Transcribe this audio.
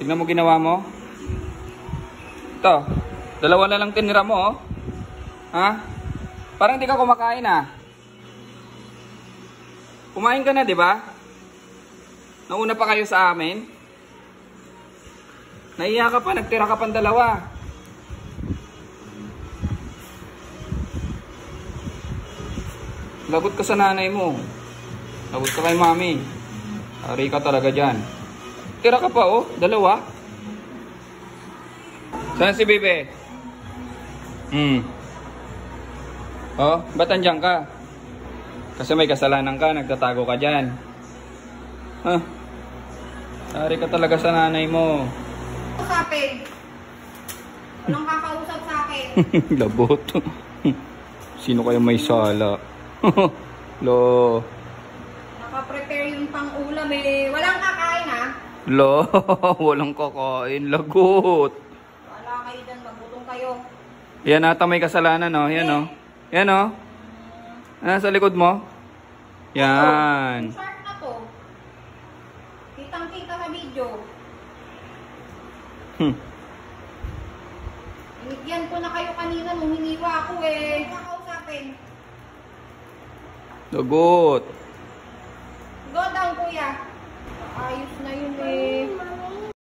Tignan mo ginawa mo. Ito. Dalawa na lang tinira mo, oh. Ha? Parang hindi ka kumakain, ah. Kumain ka na, di ba? Nauna pa kayo sa amin. Naiya ka pa, nagtira ka pang dalawa. Lagot ka sa nanay mo. Lagot ka kay mami. Ari ka talaga dyan. Tira ka pa, oh. Dalawa. Saan si Bebe? Oh, ba't andyan ka? Kasi may kasalanan ka, nagtatago ka dyan. Huh? Ari ka talaga sa nanay mo. Usapin. Walang kakausap sa akin. Labot. Sino kaya may sala? Lo. Nakaprepare yung pang-ulam eh. Walang kakain ha? Lo, walang kakain. Lagot. Wala kayo dyan, magutom kayo. Yan ata may kasalanan, oh. Yan, oh. Yan, oh. Sa likod mo? Yan. Yung shark na to. Kitang-kita sa video. Inigyan ko na kayo kanina nung hiniwa ako eh. Kakausapin. Lagot. Go down kuya. Ayos na yun eh.